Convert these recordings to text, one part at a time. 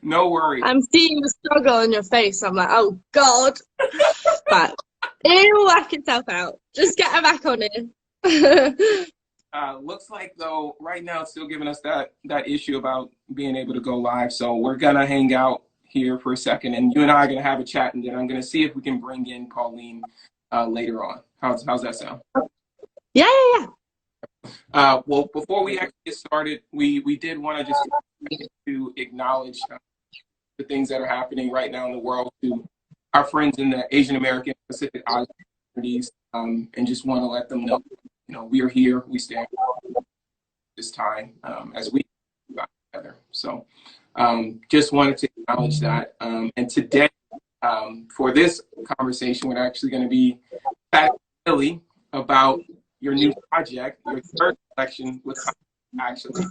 No worries. I'm seeing the struggle in your face. I'm like, oh God. But it will work itself out. Just get her back on it. Looks like though right now it's still giving us that issue about being able to go live. So we're gonna hang out here for a second, and you and I are gonna have a chat, and then I'm gonna see if we can bring in Pauline later on. How's that sound? Yeah, yeah, yeah. Well, before we actually get started, we did want to just to acknowledge the things that are happening right now in the world to our friends in the Asian American Pacific Island communities, and just want to let them know, we are here, we stand this time as we got together. So just wanted to acknowledge that. And today, for this conversation, we're actually going to be chatting Millie about your new project, your third collection with actually,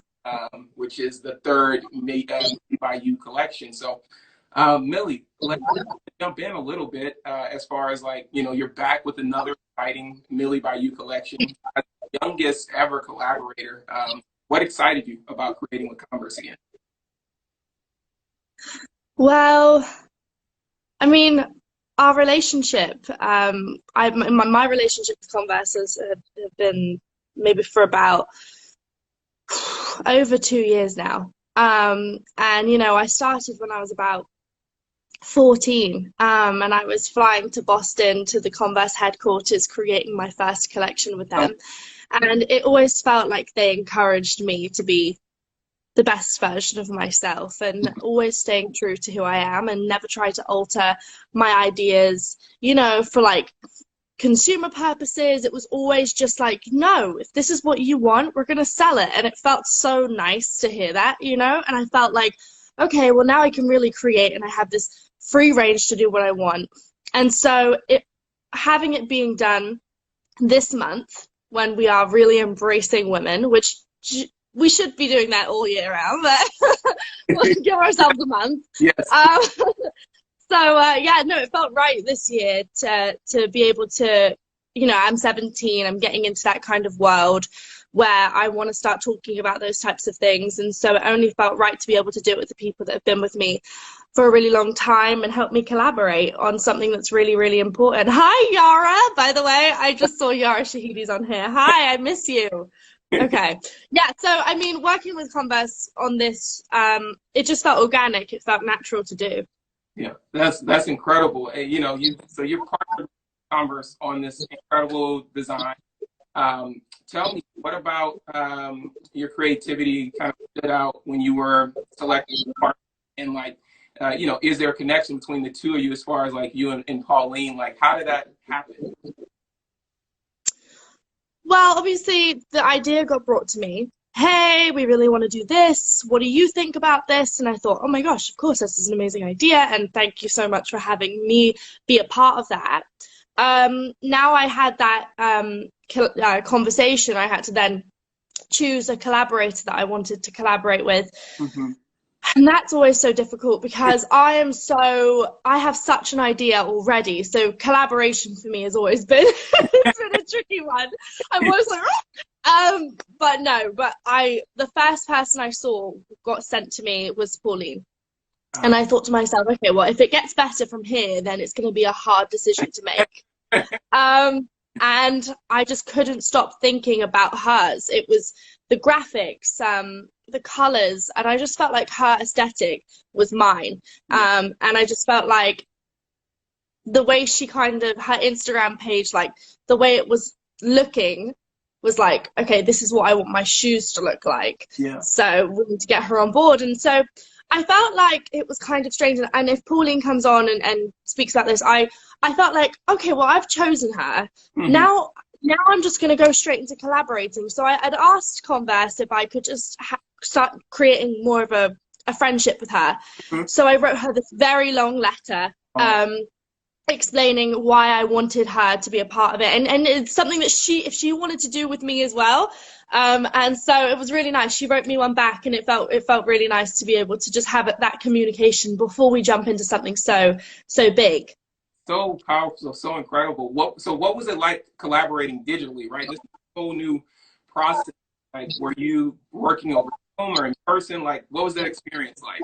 which is the third Made by You collection. So, Millie, let's jump in a little bit as far as like, you're back with another exciting Millie by You collection, as the youngest ever collaborator. What excited you about creating with Converse again? Well, I mean, our relationship, my relationship with Converse have been maybe for about over 2 years now. And I started when I was about 14, and I was flying to Boston to the Converse headquarters, creating my first collection with them. And it always felt like they encouraged me to be the best version of myself and always staying true to who I am and never try to alter my ideas, for like consumer purposes. It was always just like, no, if this is what you want, we're going to sell it. And it felt so nice to hear that, and I felt like, okay, well, now I can really create and I have this free range to do what I want. And so having it being done this month when we are really embracing women, which we should be doing that all year round, but we'll give ourselves a month. Yes. No, it felt right this year to be able to, I'm 17, I'm getting into that kind of world where I want to start talking about those types of things. And so it only felt right to be able to do it with the people that have been with me for a really long time and help me collaborate on something that's really, really important. Hi, Yara, by the way. I just saw Yara Shahidi's on here. Hi, I miss you. Okay. Yeah, so I mean, working with Converse on this, it just felt organic. It felt natural to do. Yeah, that's incredible. And, so you're part of Converse on this incredible design. Tell me, what about your creativity kind of stood out when you were selecting the part, and like, is there a connection between the two of you as far as like you and Pauline? Like, how did that happen? Well, obviously, the idea got brought to me. Hey, we really want to do this. What do you think about this? And I thought, oh my gosh, of course, this is an amazing idea. And thank you so much for having me be a part of that. Now I had that conversation, I had to then choose a collaborator that I wanted to collaborate with. Mm-hmm. And that's always so difficult because I have such an idea already. So collaboration for me has always been, it's been a tricky one. I'm always like, but the first person I saw got sent to me was Pauline. And I thought to myself, okay, well, if it gets better from here, then it's going to be a hard decision to make. And I just couldn't stop thinking about hers. It was the graphics, the colors, and I just felt like her aesthetic was mine. And I just felt like the way she her Instagram page, like the way it was looking was like, okay, this is what I want my shoes to look like. Yeah. So we need to get her on board. And so I felt like it was kind of strange. And if Pauline comes on and speaks about this, I felt like, okay, well, I've chosen her. Mm-hmm. Now I'm just going to go straight into collaborating. So I'd asked Converse if I could just start creating more of a friendship with her. Mm-hmm. So I wrote her this very long letter explaining why I wanted her to be a part of it. And it's something that if she wanted to do with me as well. And so it was really nice. She wrote me one back, and it felt really nice to be able to just have that communication before we jump into something so big. So powerful, so incredible. What was it like collaborating digitally, right? This is a whole new process. Like, were you working over Zoom or in person? Like, what was that experience like?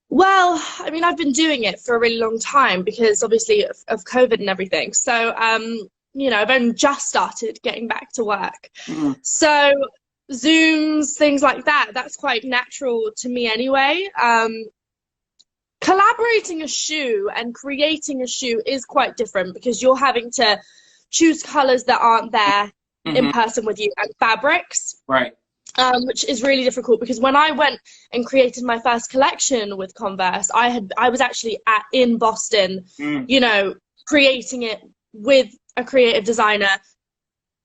Well, I mean, I've been doing it for a really long time because obviously of COVID and everything. So, I've only just started getting back to work. Mm, So, Zooms, things like that, that's quite natural to me anyway. Collaborating a shoe and creating a shoe is quite different because you're having to choose colors that aren't there in hmm. person with you and fabrics. Right. Which is really difficult because when I went and created my first collection with Converse, I was actually in Boston, Mm. creating it with a creative designer,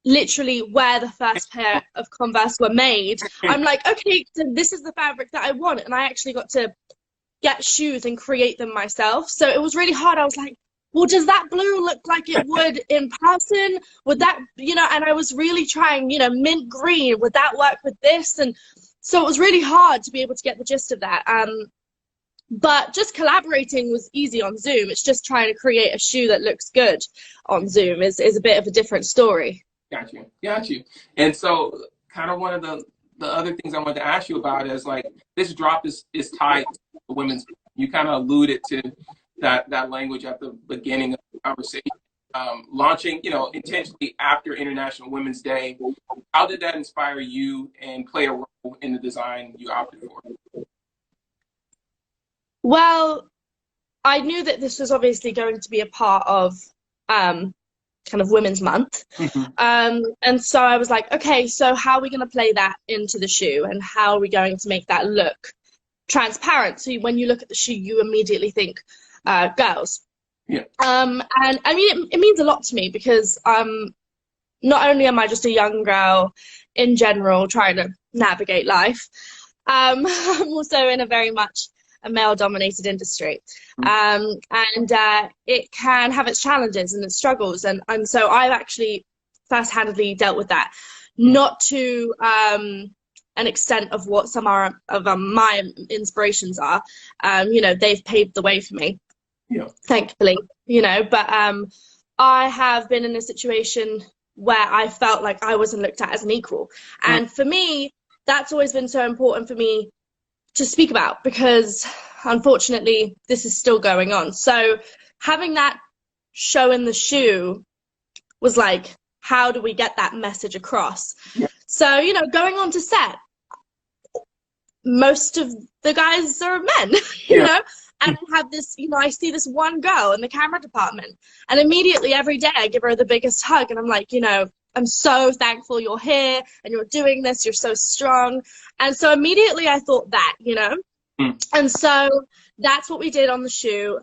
literally where the first pair of Converse were made. I'm like, okay, so this is the fabric that I want, and I actually got to get shoes and create them myself. So it was really hard. I was like, well, does that blue look like it would in person? Would that, and I was really trying, mint green, would that work with this? And so it was really hard to be able to get the gist of that. But just collaborating was easy on Zoom. It's just trying to create a shoe that looks good on Zoom is a bit of a different story. Got you. Got you. And so kind of one of the other things I wanted to ask you about is like this drop is tied to the women's. You kind of alluded to that language at the beginning of the conversation. Launching, intentionally after International Women's Day. How did that inspire you and play a role in the design you opted for? Well, I knew that this was obviously going to be a part of kind of Women's Month. Mhm. And so I was like, okay, so how are we going to play that into the shoe and how are we going to make that look transparent? So when you look at the shoe, you immediately think girls. Yeah. And I mean, it means a lot to me because not only am I just a young girl in general trying to navigate life, I'm also in a very much a male-dominated industry, and it can have its challenges and its struggles, and so I've actually first-handedly dealt with that, not to an extent of what some are of my inspirations are. They've paved the way for me, Yeah. thankfully, but I have been in a situation where I felt like I wasn't looked at as an equal, and for me, that's always been so important for me to speak about because unfortunately this is still going on. So having that show in the shoe was like, how do we get that message across? Yeah. So, going on to set, most of the guys are men, Yeah. and I have this, I see this one girl in the camera department and immediately every day I give her the biggest hug and I'm like, I'm so thankful you're here and you're doing this. You're so strong. And so immediately I thought that, Mm. and so that's what we did on the shoe.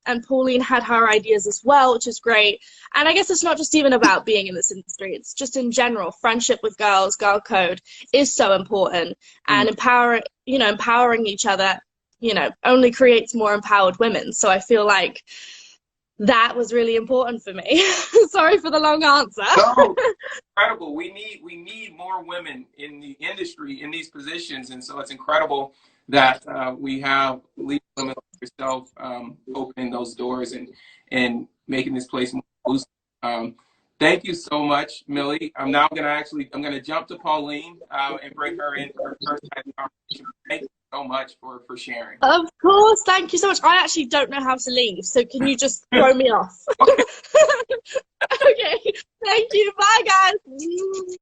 And Pauline had her ideas as well, which is great. And I guess it's not just even about being in this industry. It's just in general, friendship with girls, girl code is so important. And empowering each other, only creates more empowered women. So I feel like that was really important for me. Sorry for the long answer. No, incredible. We need more women in the industry in these positions, and so it's incredible that we have leading women like yourself opening those doors and making this place more inclusive. Thank you so much, Millie. I'm gonna jump to Pauline and bring her in for her first time conversation. Thank you so much for sharing. Of course, thank you so much. I actually don't know how to leave, so can you just throw me off? Okay. Okay, thank you. Bye, guys.